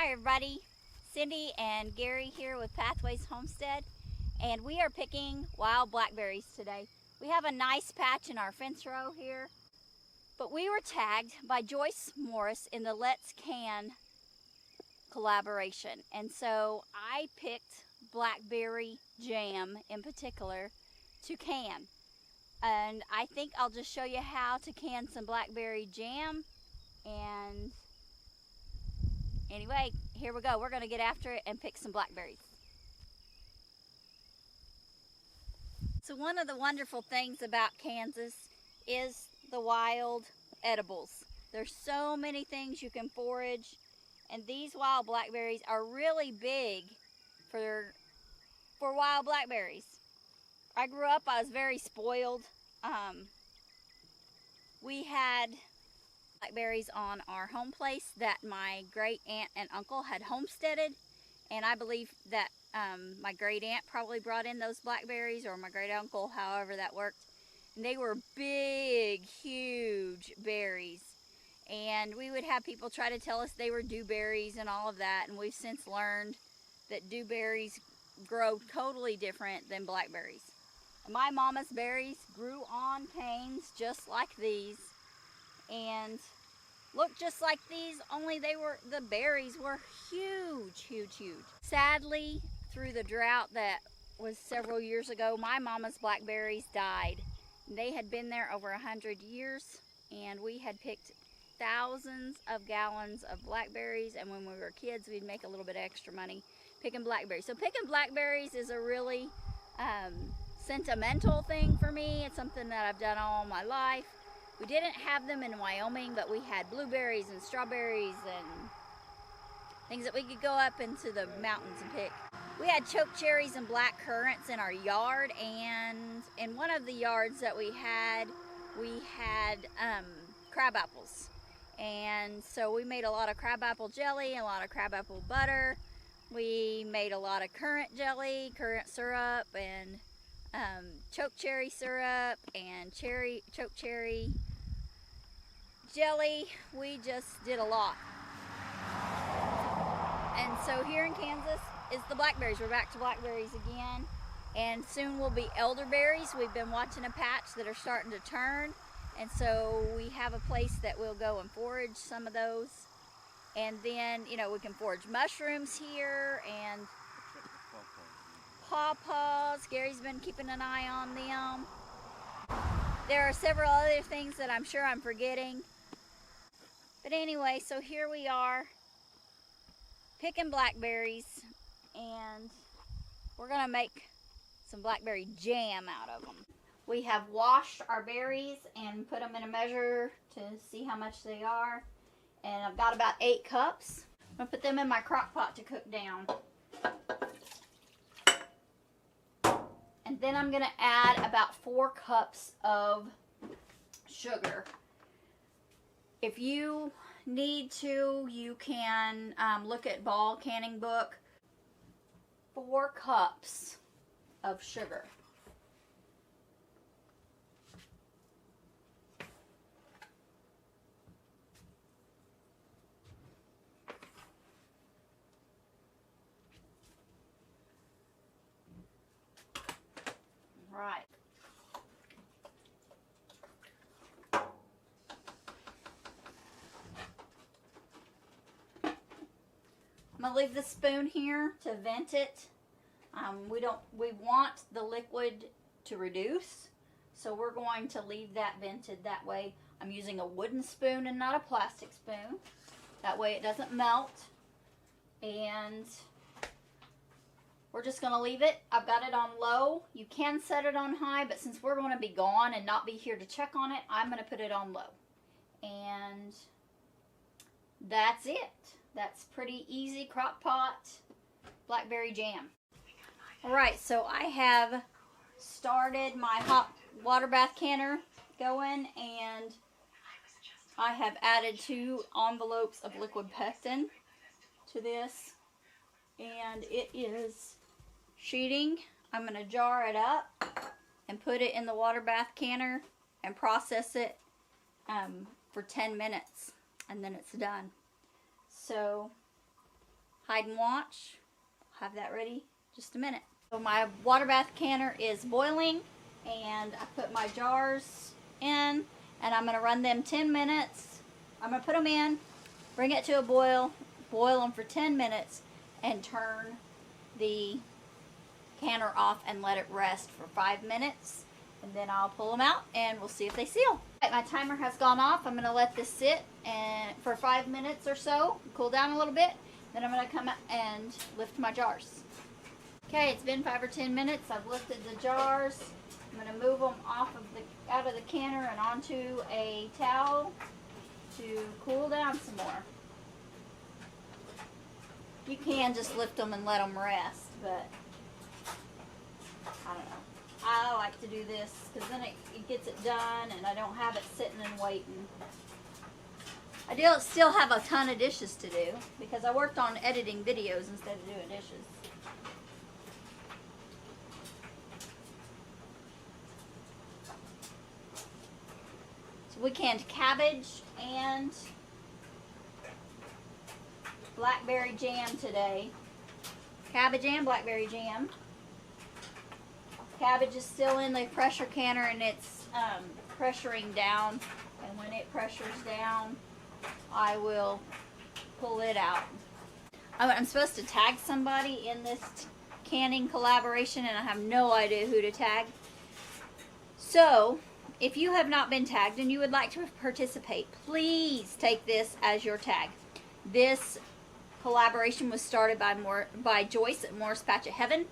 Hi everybody, Cindy and Gary here with Pathways Homestead, and we are picking wild blackberries today. We have a nice patch in our fence row here, but we were tagged by Joyce Morris in the Let's Can collaboration, and so I picked Blackberry Jam in particular to can. And I think I'll just show you how to can some blackberry jam. And anyway, here we go. We're going to get after it and pick some blackberries. So one of the wonderful things about Kansas is the wild edibles. There's so many things you can forage, and these wild blackberries are really big for wild blackberries. I grew up, I was very spoiled. We had blackberries on our home place that my great aunt and uncle had homesteaded, and I believe that my great aunt probably brought in those blackberries, or my great uncle, however that worked. And they were big, huge berries, and we would have people try to tell us they were dewberries and all of that, and we've since learned that dewberries grow totally different than blackberries. My mama's berries grew on canes just like these, and looked just like these, only the berries were huge, huge, huge. Sadly, through the drought that was several years ago, my mama's blackberries died. They had been there over 100 years, and we had picked thousands of gallons of blackberries, and when we were kids, we'd make a little bit of extra money picking blackberries. So picking blackberries is a really sentimental thing for me. It's something that I've done all my life. We didn't have them in Wyoming, but we had blueberries and strawberries and things that we could go up into the mountains and pick. We had choke cherries and black currants in our yard, and in one of the yards that we had crab apples. And so we made a lot of crabapple jelly and a lot of crabapple butter. We made a lot of currant jelly, currant syrup, and choke cherry syrup and choke cherry jelly. We just did a lot. And so here in Kansas is the blackberries. We're back to blackberries again, and soon will be elderberries. We've been watching a patch that are starting to turn, and so we have a place that we'll go and forage some of those. And then, you know, we can forage mushrooms here and pawpaws. Gary's been keeping an eye on them. There are several other things that I'm sure I'm forgetting. But anyway, so here we are picking blackberries, and we're gonna make some blackberry jam out of them. We have washed our berries and put them in a measure to see how much they are. And I've got about 8 cups. I'm gonna put them in my crock pot to cook down. And then I'm gonna add about 4 cups of sugar. If you need to, you can look at Ball Canning Book. 4 cups of sugar. Right. I'm gonna leave the spoon here to vent it. We want the liquid to reduce, so we're going to leave that vented that way. I'm using a wooden spoon and not a plastic spoon. That way it doesn't melt. And we're just gonna leave it. I've got it on low. You can set it on high, but since we're gonna be gone and not be here to check on it, I'm gonna put it on low. And that's it. That's pretty easy crock pot blackberry jam. All right, so I have started my hot water bath canner going, and I have added 2 envelopes of liquid pectin to this, and it is sheeting. I'm going to jar it up and put it in the water bath canner and process it for 10 minutes, and then it's done. So hide and watch. I'll have that ready just a minute. So my water bath canner is boiling, and I put my jars in, and I'm going to run them 10 minutes. I'm going to put them in, bring it to a boil them for 10 minutes, and turn the canner off and let it rest for 5 minutes, and then I'll pull them out and we'll see if they seal. Right, my timer has gone off. I'm going to let this sit and for 5 minutes or so, cool down a little bit. Then I'm going to come out and lift my jars. Okay, it's been 5 or 10 minutes. I've lifted the jars. I'm going to move them out of the canner and onto a towel to cool down some more. You can just lift them and let them rest, but I don't know. I like to do this because then it gets it done and I don't have it sitting and waiting. I do still have a ton of dishes to do because I worked on editing videos instead of doing dishes. So we canned cabbage and blackberry jam today. Cabbage and blackberry jam. Cabbage is still in the pressure canner and it's pressuring down. And when it pressures down, I will pull it out. I'm supposed to tag somebody in this canning collaboration and I have no idea who to tag. So, if you have not been tagged and you would like to participate, please take this as your tag. This collaboration was started by Joyce at Morris Patch of Heaven,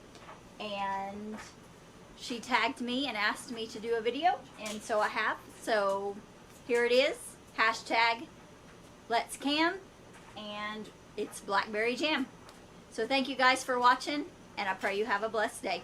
and she tagged me and asked me to do a video, and so I have. So here it is, hashtag Let's Can, and it's blackberry jam. So thank you guys for watching, and I pray you have a blessed day.